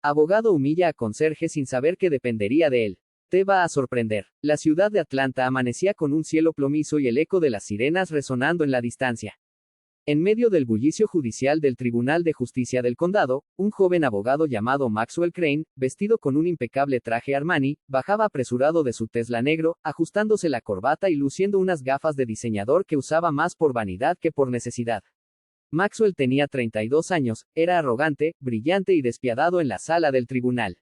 Abogado humilla a conserje sin saber que dependería de él. Te va a sorprender. La ciudad de Atlanta amanecía con un cielo plomizo y el eco de las sirenas resonando en la distancia. En medio del bullicio judicial del Tribunal de Justicia del Condado, un joven abogado llamado Maxwell Crane, vestido con un impecable traje Armani, bajaba apresurado de su Tesla negro, ajustándose la corbata y luciendo unas gafas de diseñador que usaba más por vanidad que por necesidad. Maxwell tenía 32 años, era arrogante, brillante y despiadado en la sala del tribunal.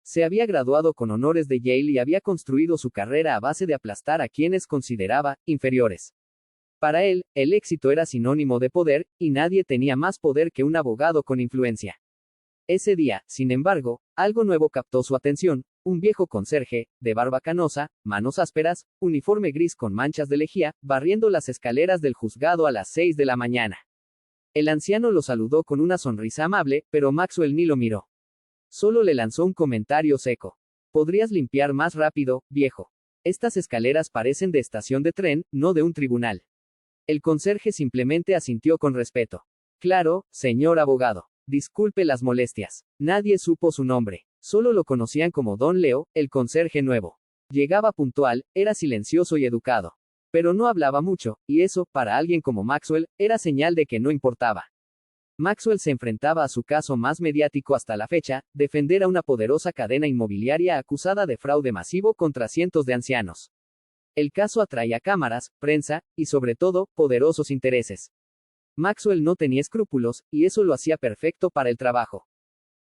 Se había graduado con honores de Yale y había construido su carrera a base de aplastar a quienes consideraba inferiores. Para él, el éxito era sinónimo de poder, y nadie tenía más poder que un abogado con influencia. Ese día, sin embargo, algo nuevo captó su atención: un viejo conserje, de barba canosa, manos ásperas, uniforme gris con manchas de lejía, barriendo las escaleras del juzgado a las 6 de la mañana. El anciano lo saludó con una sonrisa amable, pero Maxwell ni lo miró. Solo le lanzó un comentario seco. «Podrías limpiar más rápido, viejo. Estas escaleras parecen de estación de tren, no de un tribunal». El conserje simplemente asintió con respeto. «Claro, señor abogado. Disculpe las molestias». Nadie supo su nombre. Solo lo conocían como Don Leo, el conserje nuevo. Llegaba puntual, era silencioso y educado. Pero no hablaba mucho, y eso, para alguien como Maxwell, era señal de que no importaba. Maxwell se enfrentaba a su caso más mediático hasta la fecha: defender a una poderosa cadena inmobiliaria acusada de fraude masivo contra cientos de ancianos. El caso atraía cámaras, prensa, y sobre todo, poderosos intereses. Maxwell no tenía escrúpulos, y eso lo hacía perfecto para el trabajo.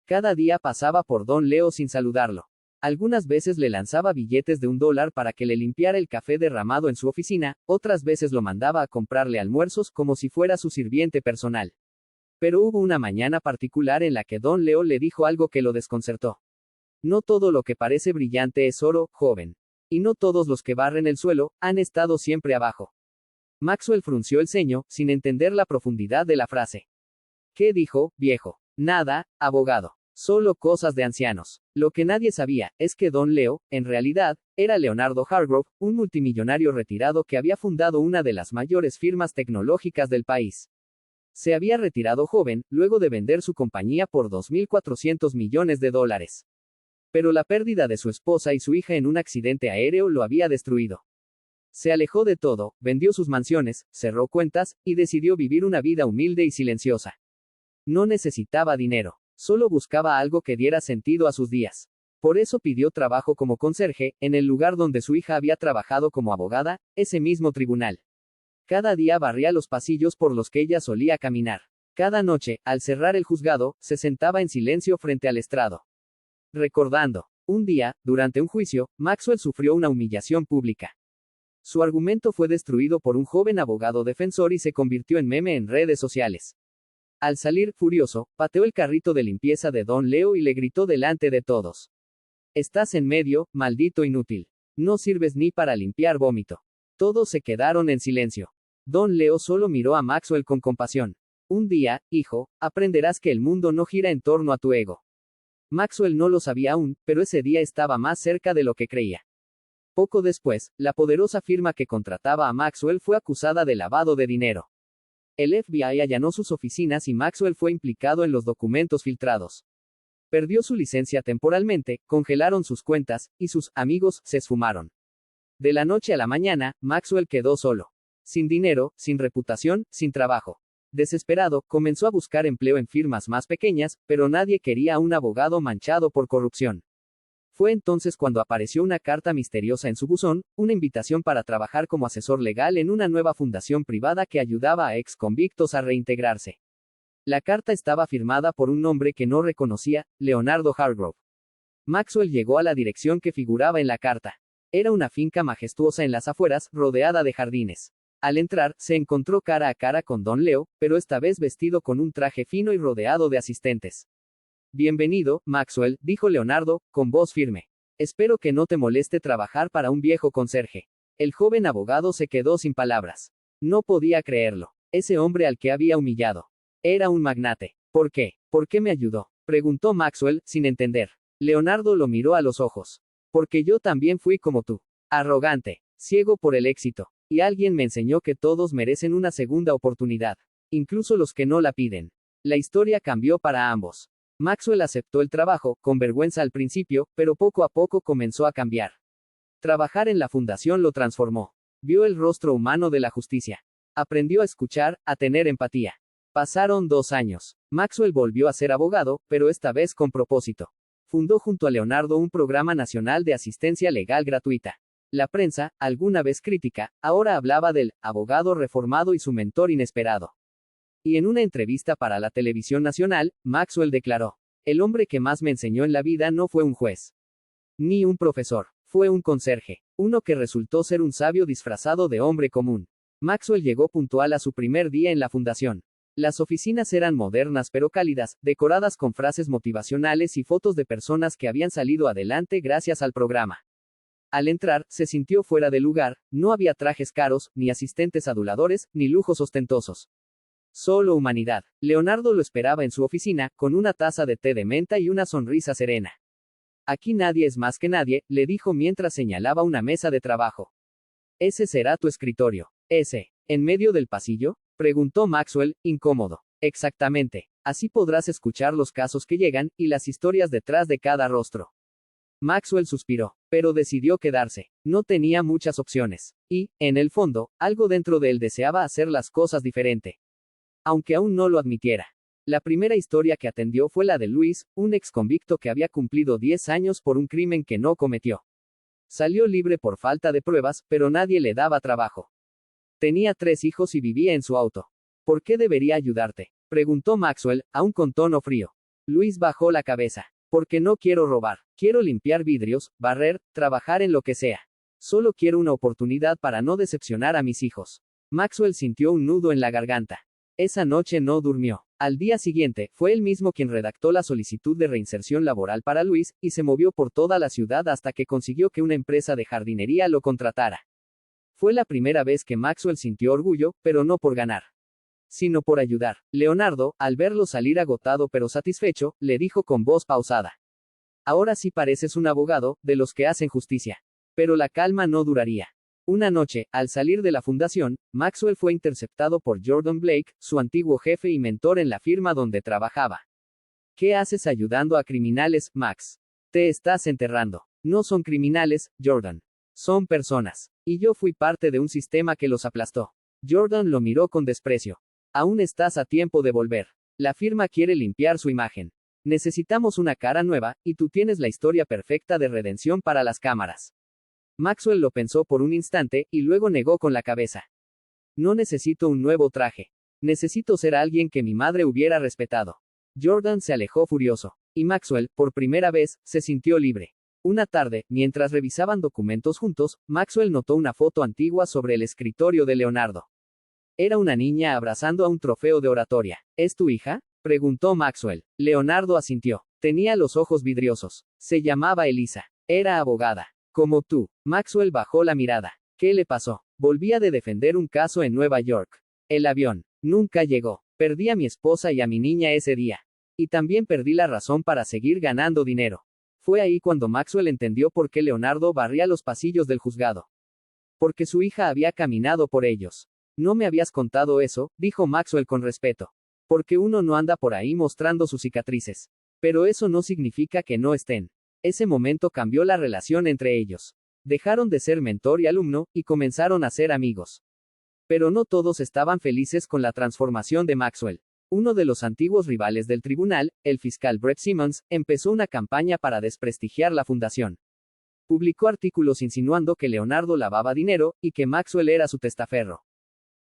Cada día pasaba por Don Leo sin saludarlo. Algunas veces le lanzaba billetes de $1 para que le limpiara el café derramado en su oficina, otras veces lo mandaba a comprarle almuerzos como si fuera su sirviente personal. Pero hubo una mañana particular en la que Don Leo le dijo algo que lo desconcertó. «No todo lo que parece brillante es oro, joven. Y no todos los que barren el suelo han estado siempre abajo». Maxwell frunció el ceño, sin entender la profundidad de la frase. «¿Qué dijo, viejo?» «Nada, abogado. Solo cosas de ancianos». Lo que nadie sabía, es que Don Leo, en realidad, era Leonardo Hargrove, un multimillonario retirado que había fundado una de las mayores firmas tecnológicas del país. Se había retirado joven, luego de vender su compañía por $2.400 millones. Pero la pérdida de su esposa y su hija en un accidente aéreo lo había destruido. Se alejó de todo, vendió sus mansiones, cerró cuentas, y decidió vivir una vida humilde y silenciosa. No necesitaba dinero. Solo buscaba algo que diera sentido a sus días. Por eso pidió trabajo como conserje, en el lugar donde su hija había trabajado como abogada, ese mismo tribunal. Cada día barría los pasillos por los que ella solía caminar. Cada noche, al cerrar el juzgado, se sentaba en silencio frente al estrado. Recordando. Un día, durante un juicio, Maxwell sufrió una humillación pública. Su argumento fue destruido por un joven abogado defensor y se convirtió en meme en redes sociales. Al salir, furioso, pateó el carrito de limpieza de Don Leo y le gritó delante de todos: «Estás en medio, maldito inútil. No sirves ni para limpiar vómito». Todos se quedaron en silencio. Don Leo solo miró a Maxwell con compasión. «Un día, hijo, aprenderás que el mundo no gira en torno a tu ego». Maxwell no lo sabía aún, pero ese día estaba más cerca de lo que creía. Poco después, la poderosa firma que contrataba a Maxwell fue acusada de lavado de dinero. El FBI allanó sus oficinas y Maxwell fue implicado en los documentos filtrados. Perdió su licencia temporalmente, congelaron sus cuentas, y sus amigos se esfumaron. De la noche a la mañana, Maxwell quedó solo. Sin dinero, sin reputación, sin trabajo. Desesperado, comenzó a buscar empleo en firmas más pequeñas, pero nadie quería a un abogado manchado por corrupción. Fue entonces cuando apareció una carta misteriosa en su buzón, una invitación para trabajar como asesor legal en una nueva fundación privada que ayudaba a ex convictos a reintegrarse. La carta estaba firmada por un nombre que no reconocía: Leonardo Hargrove. Maxwell llegó a la dirección que figuraba en la carta. Era una finca majestuosa en las afueras, rodeada de jardines. Al entrar, se encontró cara a cara con Don Leo, pero esta vez vestido con un traje fino y rodeado de asistentes. «Bienvenido, Maxwell», dijo Leonardo, con voz firme. «Espero que no te moleste trabajar para un viejo conserje». El joven abogado se quedó sin palabras. No podía creerlo. Ese hombre al que había humillado era un magnate. «¿Por qué? ¿Por qué me ayudó?», preguntó Maxwell, sin entender. Leonardo lo miró a los ojos. «Porque yo también fui como tú. Arrogante. Ciego por el éxito. Y alguien me enseñó que todos merecen una segunda oportunidad. Incluso los que no la piden». La historia cambió para ambos. Maxwell aceptó el trabajo, con vergüenza al principio, pero poco a poco comenzó a cambiar. Trabajar en la fundación lo transformó. Vio el rostro humano de la justicia. Aprendió a escuchar, a tener empatía. Pasaron 2 años. Maxwell volvió a ser abogado, pero esta vez con propósito. Fundó junto a Leonardo un programa nacional de asistencia legal gratuita. La prensa, alguna vez crítica, ahora hablaba del abogado reformado y su mentor inesperado. Y en una entrevista para la televisión nacional, Maxwell declaró: "El hombre que más me enseñó en la vida no fue un juez, ni un profesor, fue un conserje, uno que resultó ser un sabio disfrazado de hombre común". Maxwell llegó puntual a su primer día en la fundación. Las oficinas eran modernas pero cálidas, decoradas con frases motivacionales y fotos de personas que habían salido adelante gracias al programa. Al entrar, se sintió fuera de lugar, no había trajes caros, ni asistentes aduladores, ni lujos ostentosos. Solo humanidad. Leonardo lo esperaba en su oficina, con una taza de té de menta y una sonrisa serena. "Aquí nadie es más que nadie", le dijo mientras señalaba una mesa de trabajo. "Ese será tu escritorio". "¿Ese? ¿En medio del pasillo?", preguntó Maxwell, incómodo. "Exactamente. Así podrás escuchar los casos que llegan, y las historias detrás de cada rostro". Maxwell suspiró, pero decidió quedarse. No tenía muchas opciones. Y, en el fondo, algo dentro de él deseaba hacer las cosas diferente. Aunque aún no lo admitiera. La primera historia que atendió fue la de Luis, un exconvicto que había cumplido 10 años por un crimen que no cometió. Salió libre por falta de pruebas, pero nadie le daba trabajo. Tenía 3 hijos y vivía en su auto. "¿Por qué debería ayudarte?", preguntó Maxwell, aún con tono frío. Luis bajó la cabeza. "Porque no quiero robar. Quiero limpiar vidrios, barrer, trabajar en lo que sea. Solo quiero una oportunidad para no decepcionar a mis hijos". Maxwell sintió un nudo en la garganta. Esa noche no durmió. Al día siguiente, fue él mismo quien redactó la solicitud de reinserción laboral para Luis, y se movió por toda la ciudad hasta que consiguió que una empresa de jardinería lo contratara. Fue la primera vez que Maxwell sintió orgullo, pero no por ganar, sino por ayudar. Leonardo, al verlo salir agotado pero satisfecho, le dijo con voz pausada: "Ahora sí pareces un abogado, de los que hacen justicia". Pero la calma no duraría. Una noche, al salir de la fundación, Maxwell fue interceptado por Jordan Blake, su antiguo jefe y mentor en la firma donde trabajaba. "¿Qué haces ayudando a criminales, Max? Te estás enterrando". "No son criminales, Jordan. Son personas. Y yo fui parte de un sistema que los aplastó". Jordan lo miró con desprecio. "Aún estás a tiempo de volver. La firma quiere limpiar su imagen. Necesitamos una cara nueva, y tú tienes la historia perfecta de redención para las cámaras". Maxwell lo pensó por un instante, y luego negó con la cabeza. "No necesito un nuevo traje. Necesito ser alguien que mi madre hubiera respetado". Jordan se alejó furioso. Y Maxwell, por primera vez, se sintió libre. Una tarde, mientras revisaban documentos juntos, Maxwell notó una foto antigua sobre el escritorio de Leonardo. Era una niña abrazando a un trofeo de oratoria. "¿Es tu hija?", preguntó Maxwell. Leonardo asintió. Tenía los ojos vidriosos. "Se llamaba Elisa. Era abogada. Como tú". Maxwell bajó la mirada. ¿Qué le pasó? "Volvía de defender un caso en Nueva York. El avión nunca llegó. Perdí a mi esposa y a mi niña ese día. Y también perdí la razón para seguir ganando dinero". Fue ahí cuando Maxwell entendió por qué Leonardo barría los pasillos del juzgado. Porque su hija había caminado por ellos. "No me habías contado eso", dijo Maxwell con respeto. "Porque uno no anda por ahí mostrando sus cicatrices. Pero eso no significa que no estén". Ese momento cambió la relación entre ellos. Dejaron de ser mentor y alumno, y comenzaron a ser amigos. Pero no todos estaban felices con la transformación de Maxwell. Uno de los antiguos rivales del tribunal, el fiscal Brett Simmons, empezó una campaña para desprestigiar la fundación. Publicó artículos insinuando que Leonardo lavaba dinero, y que Maxwell era su testaferro.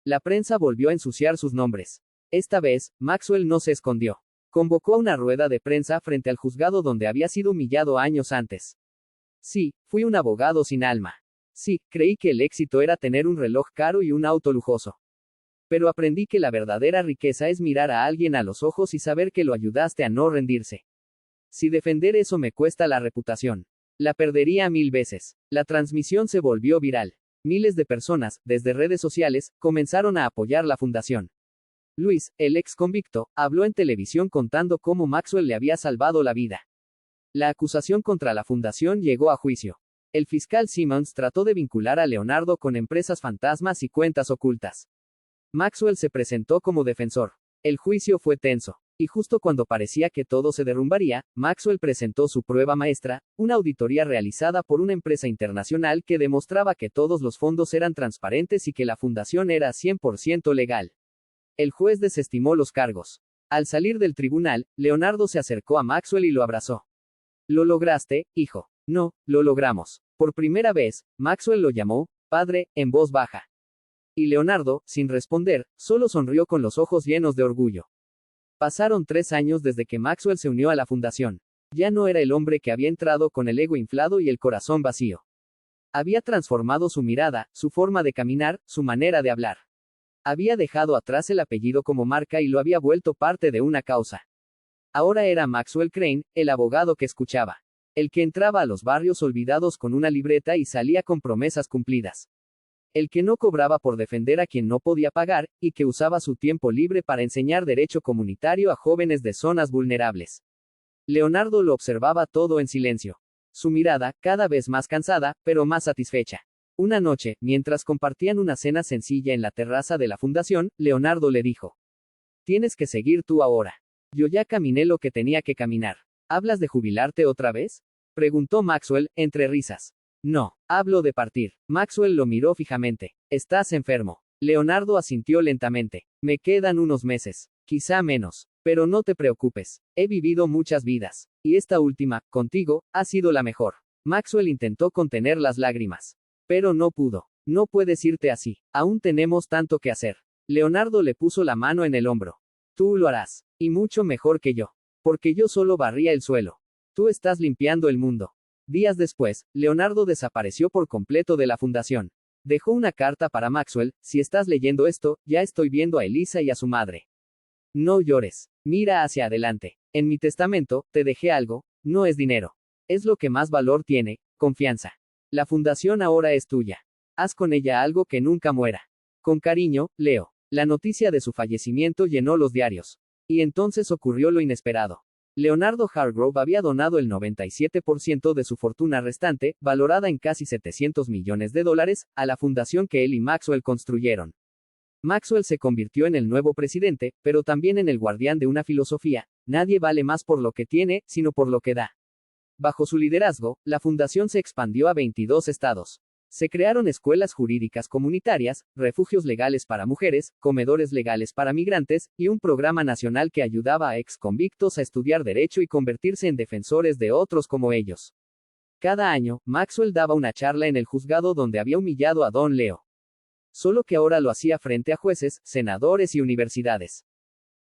La prensa volvió a ensuciar sus nombres. Esta vez, Maxwell no se escondió. Convocó a una rueda de prensa frente al juzgado donde había sido humillado años antes. "Sí, fui un abogado sin alma. Sí, creí que el éxito era tener un reloj caro y un auto lujoso. Pero aprendí que la verdadera riqueza es mirar a alguien a los ojos y saber que lo ayudaste a no rendirse. Si defender eso me cuesta la reputación, la perdería 1000 veces". La transmisión se volvió viral. Miles de personas, desde redes sociales, comenzaron a apoyar la fundación. Luis, el ex convicto, habló en televisión contando cómo Maxwell le había salvado la vida. La acusación contra la fundación llegó a juicio. El fiscal Simmons trató de vincular a Leonardo con empresas fantasmas y cuentas ocultas. Maxwell se presentó como defensor. El juicio fue tenso. Y justo cuando parecía que todo se derrumbaría, Maxwell presentó su prueba maestra, una auditoría realizada por una empresa internacional que demostraba que todos los fondos eran transparentes y que la fundación era 100% legal. El juez desestimó los cargos. Al salir del tribunal, Leonardo se acercó a Maxwell y lo abrazó. «Lo lograste, hijo». «No, lo logramos». Por primera vez, Maxwell lo llamó «padre», en voz baja. Y Leonardo, sin responder, solo sonrió con los ojos llenos de orgullo. Pasaron 3 años desde que Maxwell se unió a la fundación. Ya no era el hombre que había entrado con el ego inflado y el corazón vacío. Había transformado su mirada, su forma de caminar, su manera de hablar. Había dejado atrás el apellido como marca y lo había vuelto parte de una causa. Ahora era Maxwell Crane, el abogado que escuchaba. El que entraba a los barrios olvidados con una libreta y salía con promesas cumplidas. El que no cobraba por defender a quien no podía pagar, y que usaba su tiempo libre para enseñar derecho comunitario a jóvenes de zonas vulnerables. Leonardo lo observaba todo en silencio. Su mirada, cada vez más cansada, pero más satisfecha. Una noche, mientras compartían una cena sencilla en la terraza de la fundación, Leonardo le dijo: «Tienes que seguir tú ahora. Yo ya caminé lo que tenía que caminar». «¿Hablas de jubilarte otra vez?», preguntó Maxwell, entre risas. «No, hablo de partir». Maxwell lo miró fijamente. «Estás enfermo». Leonardo asintió lentamente. «Me quedan unos meses. Quizá menos. Pero no te preocupes. He vivido muchas vidas. Y esta última, contigo, ha sido la mejor». Maxwell intentó contener las lágrimas. Pero no pudo. «No puedes irte así. Aún tenemos tanto que hacer». Leonardo le puso la mano en el hombro. «Tú lo harás. Y mucho mejor que yo. Porque yo solo barría el suelo. Tú estás limpiando el mundo». Días después, Leonardo desapareció por completo de la fundación. Dejó una carta para Maxwell: «Si estás leyendo esto, ya estoy viendo a Elisa y a su madre. No llores. Mira hacia adelante. En mi testamento, te dejé algo, no es dinero. Es lo que más valor tiene, confianza. La fundación ahora es tuya. Haz con ella algo que nunca muera. Con cariño, Leo». La noticia de su fallecimiento llenó los diarios. Y entonces ocurrió lo inesperado. Leonardo Hargrove había donado el 97% de su fortuna restante, valorada en casi $700 millones, a la fundación que él y Maxwell construyeron. Maxwell se convirtió en el nuevo presidente, pero también en el guardián de una filosofía: nadie vale más por lo que tiene, sino por lo que da. Bajo su liderazgo, la fundación se expandió a 22 estados. Se crearon escuelas jurídicas comunitarias, refugios legales para mujeres, comedores legales para migrantes, y un programa nacional que ayudaba a ex-convictos a estudiar derecho y convertirse en defensores de otros como ellos. Cada año, Maxwell daba una charla en el juzgado donde había humillado a Don Leo. Solo que ahora lo hacía frente a jueces, senadores y universidades.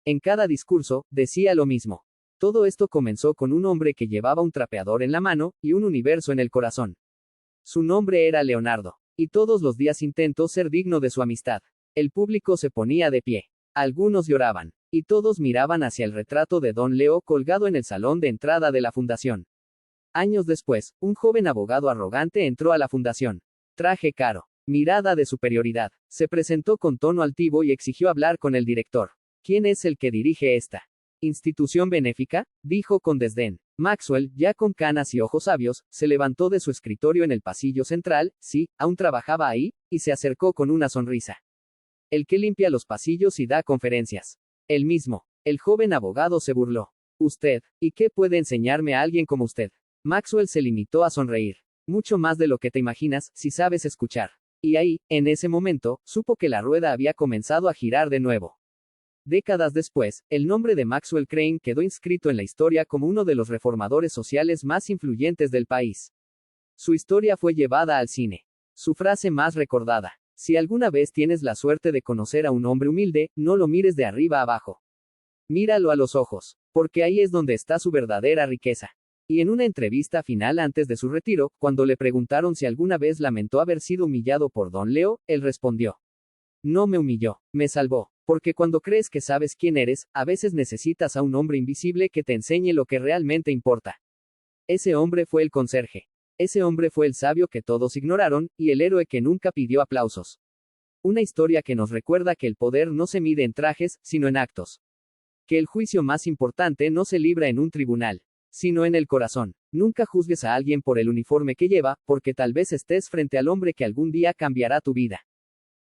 En cada discurso, decía lo mismo. Todo esto comenzó con un hombre que llevaba un trapeador en la mano, y un universo en el corazón. Su nombre era Leonardo. Y todos los días intentó ser digno de su amistad. El público se ponía de pie. Algunos lloraban. Y todos miraban hacia el retrato de Don Leo colgado en el salón de entrada de la fundación. Años después, un joven abogado arrogante entró a la fundación. Traje caro. Mirada de superioridad. Se presentó con tono altivo y exigió hablar con el director. ¿Quién es el que dirige esta institución benéfica?, dijo con desdén. Maxwell, ya con canas y ojos sabios, se levantó de su escritorio en el pasillo central, sí, aún trabajaba ahí, y se acercó con una sonrisa. El que limpia los pasillos y da conferencias. El mismo. El joven abogado se burló. Usted, ¿y qué puede enseñarme a alguien como usted? Maxwell se limitó a sonreír. Mucho más de lo que te imaginas, si sabes escuchar. Y ahí, en ese momento, supo que la rueda había comenzado a girar de nuevo. Décadas después, el nombre de Maxwell Crane quedó inscrito en la historia como uno de los reformadores sociales más influyentes del país. Su historia fue llevada al cine. Su frase más recordada: si alguna vez tienes la suerte de conocer a un hombre humilde, no lo mires de arriba abajo. Míralo a los ojos, porque ahí es donde está su verdadera riqueza. Y en una entrevista final antes de su retiro, cuando le preguntaron si alguna vez lamentó haber sido humillado por Don Leo, él respondió: no me humilló, me salvó. Porque cuando crees que sabes quién eres, a veces necesitas a un hombre invisible que te enseñe lo que realmente importa. Ese hombre fue el conserje. Ese hombre fue el sabio que todos ignoraron, y el héroe que nunca pidió aplausos. Una historia que nos recuerda que el poder no se mide en trajes, sino en actos. Que el juicio más importante no se libra en un tribunal, sino en el corazón. Nunca juzgues a alguien por el uniforme que lleva, porque tal vez estés frente al hombre que algún día cambiará tu vida.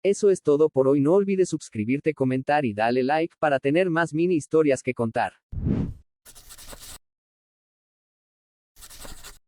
Eso es todo por hoy. No olvides suscribirte, comentar y dale like para tener más mini historias que contar.